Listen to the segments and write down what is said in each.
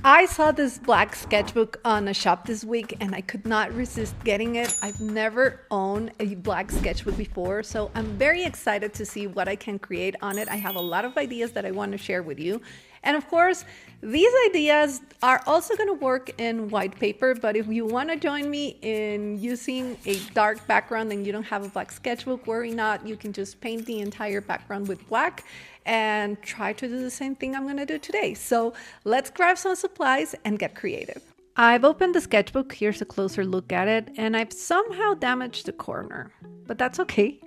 I saw this black sketchbook on a shop this week and I could not resist getting it. I've never owned a black sketchbook before, so I'm very excited to see what I can create on it. I have a lot of ideas that I want to share with you. And of course, these ideas are also going to work in white paper, but if you want to join me in using a dark background and you don't have a black sketchbook, worry not, you can just paint the entire background with black and try to do the same thing I'm going to do today. So let's grab some supplies and get creative. I've opened the sketchbook, here's a closer look at it, and I've somehow damaged the corner, but that's okay.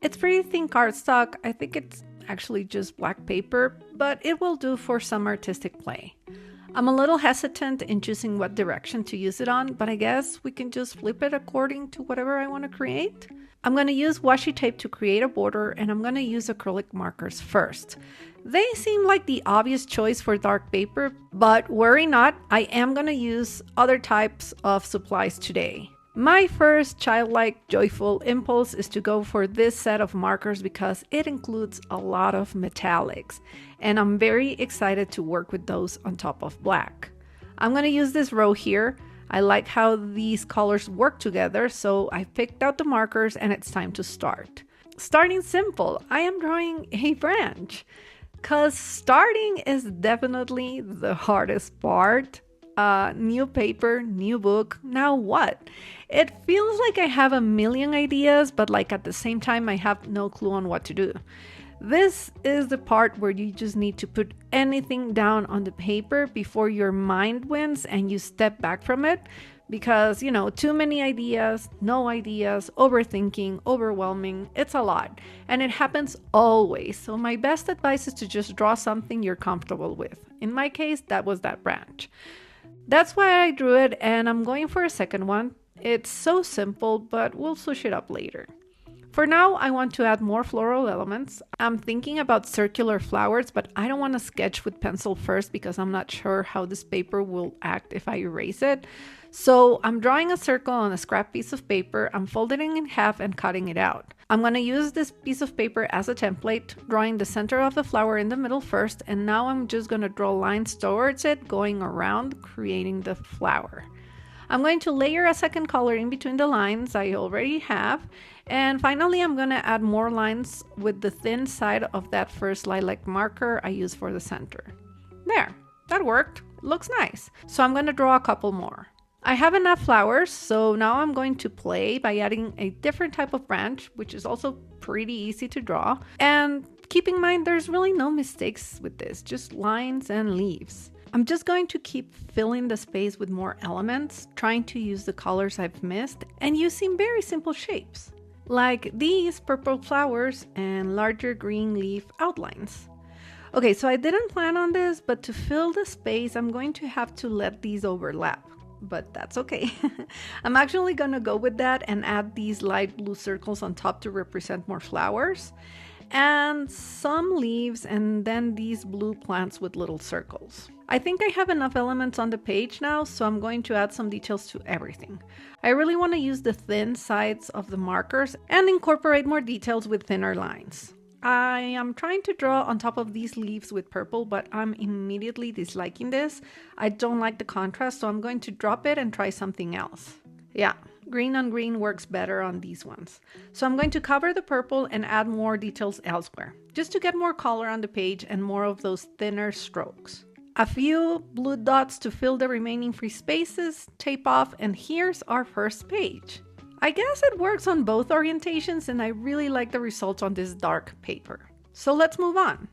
It's pretty thin cardstock. I think it's actually just black paper, but it will do for some artistic play. I'm a little hesitant in choosing what direction to use it on, but I guess we can just flip it according to whatever I want to create. I'm going to use washi tape to create a border, and I'm going to use acrylic markers first. They seem like the obvious choice for dark paper, but worry not, I am going to use other types of supplies today. My first childlike joyful impulse is to go for this set of markers because it includes a lot of metallics, and I'm very excited to work with those on top of black. I'm going to use this row here. I like how these colors work together, so I picked out the markers and it's time to start. Starting simple, I am drawing a branch because starting is definitely the hardest part. New paper, new book, now what? It feels like I have a million ideas, but like at the same time, I have no clue on what to do. This is the part where you just need to put anything down on the paper before your mind wins and you step back from it because, too many ideas, no ideas, overthinking, overwhelming, it's a lot. And it happens always. So my best advice is to just draw something you're comfortable with. In my case, that was that branch. That's why I drew it, and I'm going for a second one. It's so simple, but we'll switch it up later. For now, I want to add more floral elements. I'm thinking about circular flowers, but I don't want to sketch with pencil first because I'm not sure how this paper will act if I erase it. So I'm drawing a circle on a scrap piece of paper. I'm folding it in half and cutting it out. I'm going to use this piece of paper as a template, drawing the center of the flower in the middle first, and now I'm just going to draw lines towards it, going around, creating the flower. I'm going to layer a second color in between the lines I already have, and finally I'm going to add more lines with the thin side of that first lilac marker I used for the center. There, that worked. It looks nice. So I'm going to draw a couple more. I have enough flowers, so now I'm going to play by adding a different type of branch, which is also pretty easy to draw. And keep in mind, there's really no mistakes with this, just lines and leaves. I'm just going to keep filling the space with more elements, trying to use the colors I've missed, and using very simple shapes, like these purple flowers and larger green leaf outlines. Okay, so I didn't plan on this, but to fill the space, I'm going to have to let these overlap. But that's okay. I'm actually gonna go with that and add these light blue circles on top to represent more flowers and some leaves, and then these blue plants with little circles. I think I have enough elements on the page now, so I'm going to add some details to everything. I really want to use the thin sides of the markers and incorporate more details with thinner lines. I am trying to draw on top of these leaves with purple, but I'm immediately disliking this. I don't like the contrast, so I'm going to drop it and try something else. Yeah, green on green works better on these ones. So I'm going to cover the purple and add more details elsewhere, just to get more color on the page and more of those thinner strokes. A few blue dots to fill the remaining free spaces, tape off, and here's our first page. I guess it works on both orientations, and I really like the results on this dark paper. So let's move on.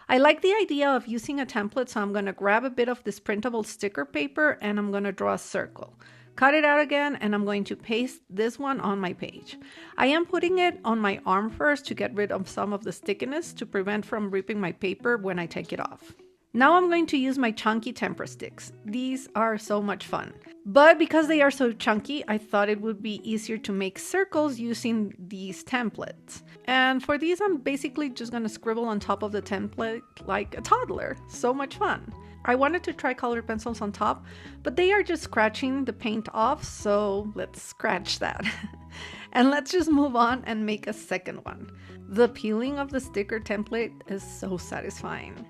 I like the idea of using a template, so I'm going to grab a bit of this printable sticker paper and I'm going to draw a circle. Cut it out again, and I'm going to paste this one on my page. I am putting it on my arm first to get rid of some of the stickiness to prevent from ripping my paper when I take it off. Now I'm going to use my chunky tempera sticks. These are so much fun. But because they are so chunky, I thought it would be easier to make circles using these templates. And for these, I'm basically just going to scribble on top of the template like a toddler. So much fun. I wanted to try colored pencils on top, but they are just scratching the paint off, so let's scratch that. And let's just move on and make a second one. The peeling of the sticker template is so satisfying.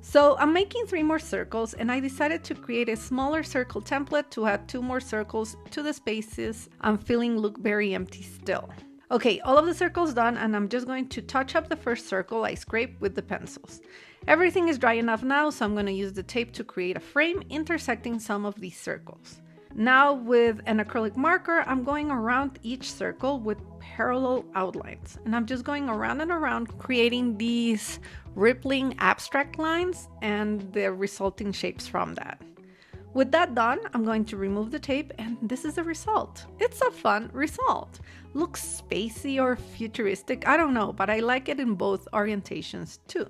So I'm making 3 more circles, and I decided to create a smaller circle template to add 2 more circles to the spaces I'm feeling look very empty still. Okay, all of the circles done, and I'm just going to touch up the first circle I scraped with the pencils. Everything is dry enough now, so I'm going to use the tape to create a frame intersecting some of these circles. Now with an acrylic marker, I'm going around each circle with parallel outlines, and I'm just going around and around creating these rippling abstract lines and the resulting shapes from that. With that done, I'm going to remove the tape, and this is the result. It's a fun result. Looks spacey or futuristic, I don't know, but I like it in both orientations too.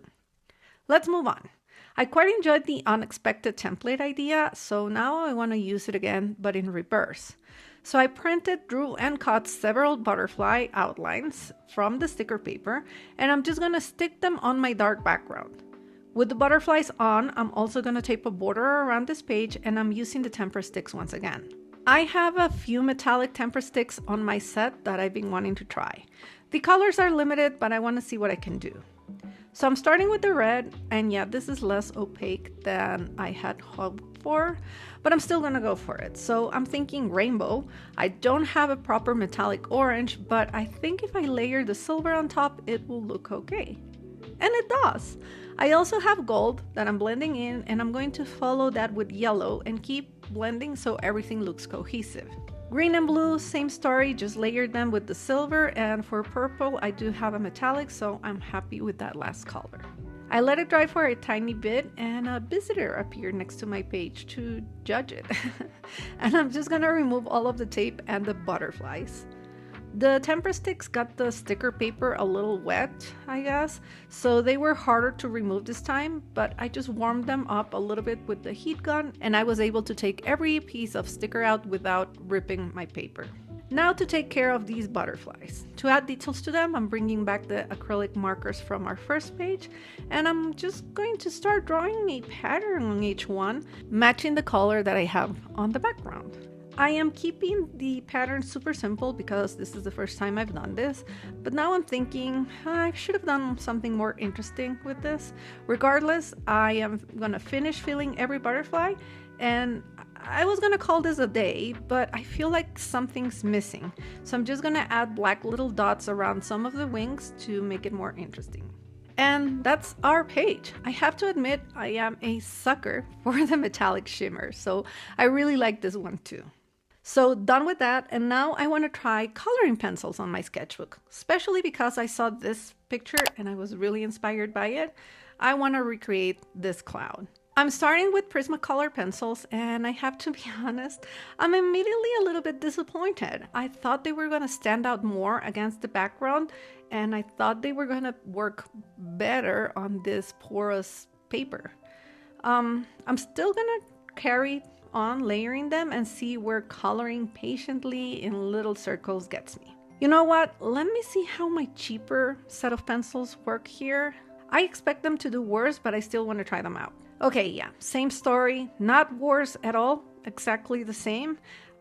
Let's move on. I quite enjoyed the unexpected template idea, so now I want to use it again, but in reverse. So I printed, drew, and cut several butterfly outlines from the sticker paper, and I'm just going to stick them on my dark background. With the butterflies on, I'm also going to tape a border around this page, and I'm using the tempera sticks once again. I have a few metallic tempera sticks on my set that I've been wanting to try. The colors are limited, but I want to see what I can do. So I'm starting with the red, and yeah, this is less opaque than I had hoped for, but I'm still gonna go for it. So I'm thinking rainbow. I don't have a proper metallic orange, but I think if I layer the silver on top, it will look okay. And it does. I also have gold that I'm blending in, and I'm going to follow that with yellow and keep blending so everything looks cohesive. Green and blue, same story, just layered them with the silver, and for purple I do have a metallic, so I'm happy with that last color. I let it dry for a tiny bit, and a visitor appeared next to my page to judge it. And I'm just gonna remove all of the tape and the butterflies. The tempera sticks got the sticker paper a little wet, I guess, so they were harder to remove this time, but I just warmed them up a little bit with the heat gun, and I was able to take every piece of sticker out without ripping my paper. Now to take care of these butterflies. To add details to them, I'm bringing back the acrylic markers from our first page, and I'm just going to start drawing a pattern on each one, matching the color that I have on the background. I am keeping the pattern super simple because this is the first time I've done this, but now I'm thinking I should have done something more interesting with this. Regardless, I am gonna finish filling every butterfly, and I was gonna call this a day, but I feel like something's missing. So I'm just gonna add black little dots around some of the wings to make it more interesting. And that's our page. I have to admit, I am a sucker for the metallic shimmer, so I really like this one too. So done with that, and now I want to try coloring pencils on my sketchbook, especially because I saw this picture and I was really inspired by it. I want to recreate this cloud. I'm starting with Prismacolor pencils, and I have to be honest, I'm immediately a little bit disappointed. I thought they were going to stand out more against the background, and I thought they were going to work better on this porous paper. I'm still going to carry on layering them and see where coloring patiently in little circles gets me. You know what? Let me see how my cheaper set of pencils work here. I expect them to do worse, but I still want to try them out. Okay, yeah, same story, not worse at all, exactly the same.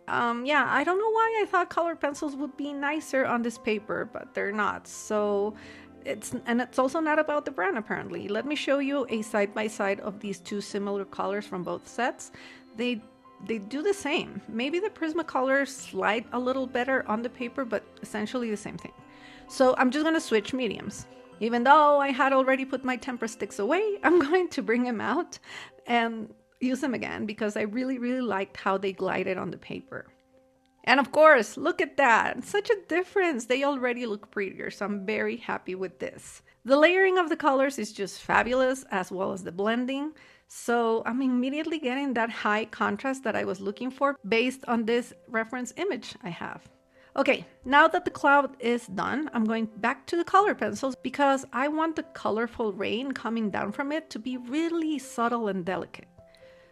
Yeah, I don't know why I thought colored pencils would be nicer on this paper, but they're not. So it's also not about the brand apparently. Let me show you a side-by-side of these two similar colors from both sets. They do the same. Maybe the Prismacolor slide a little better on the paper, but essentially the same thing. So I'm just gonna switch mediums. Even though I had already put my tempera sticks away, I'm going to bring them out and use them again because I really liked how they glided on the paper. And of course, look at that, such a difference. They already look prettier, so I'm very happy with this. The layering of the colors is just fabulous, as well as the blending. So I'm immediately getting that high contrast that I was looking for based on this reference image I have. Okay, now that the cloud is done, I'm going back to the color pencils because I want the colorful rain coming down from it to be really subtle and delicate.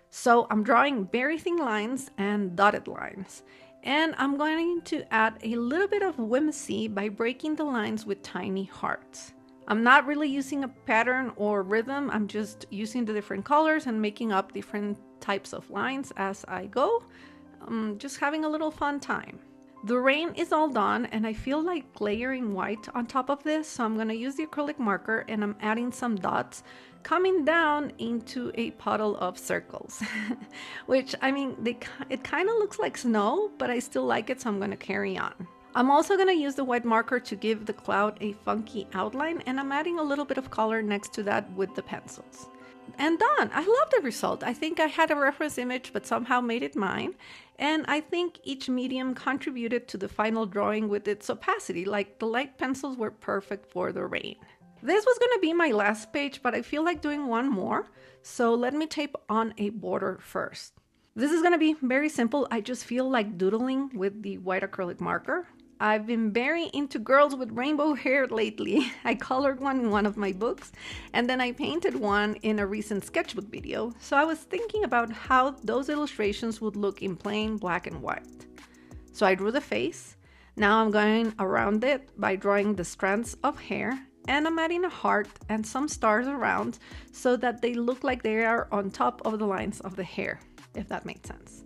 So I'm drawing very thin lines and dotted lines. And I'm going to add a little bit of whimsy by breaking the lines with tiny hearts. I'm not really using a pattern or rhythm, I'm just using the different colors and making up different types of lines as I go. Just having a little fun time. The rain is all done and I feel like layering white on top of this, so I'm gonna use the acrylic marker and I'm adding some dots coming down into a puddle of circles. Which, I mean, it kind of looks like snow, but I still like it, so I'm gonna carry on. I'm also gonna use the white marker to give the cloud a funky outline, and I'm adding a little bit of color next to that with the pencils. And done! I love the result. I think I had a reference image but somehow made it mine. And I think each medium contributed to the final drawing with its opacity, like the light pencils were perfect for the rain. This was going to be my last page, but I feel like doing one more. So let me tape on a border first. This is going to be very simple. I just feel like doodling with the white acrylic marker. I've been very into girls with rainbow hair lately. I colored one in one of my books, and then I painted one in a recent sketchbook video. So I was thinking about how those illustrations would look in plain black and white. So I drew the face. Now I'm going around it by drawing the strands of hair, and I'm adding a heart and some stars around so that they look like they are on top of the lines of the hair, if that makes sense.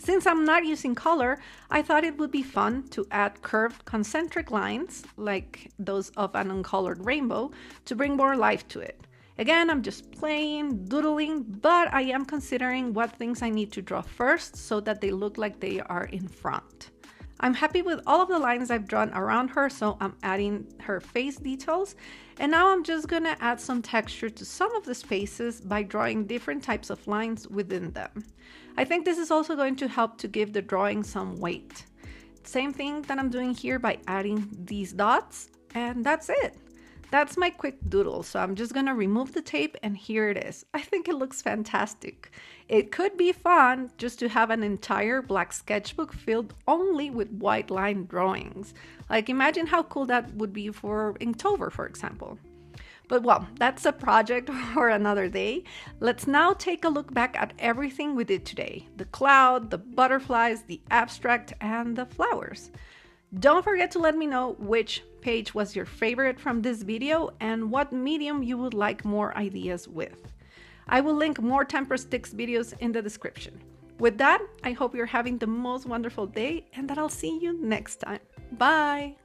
Since I'm not using color, I thought it would be fun to add curved concentric lines, like those of an uncolored rainbow, to bring more life to it. Again, I'm just playing, doodling, but I am considering what things I need to draw first so that they look like they are in front. I'm happy with all of the lines I've drawn around her, so I'm adding her face details. And now I'm just gonna add some texture to some of the spaces by drawing different types of lines within them. I think this is also going to help to give the drawing some weight. Same thing that I'm doing here by adding these dots, and that's it. That's my quick doodle, so I'm just gonna remove the tape and here it is. I think it looks fantastic. It could be fun just to have an entire black sketchbook filled only with white line drawings. Like, imagine how cool that would be for Inktober, for example. But well, that's a project for another day. Let's now take a look back at everything we did today. The cloud, the butterflies, the abstract, and the flowers. Don't forget to let me know which page was your favorite from this video and what medium you would like more ideas with. I will link more Tempera Sticks videos in the description. With that, I hope you're having the most wonderful day and that I'll see you next time. Bye!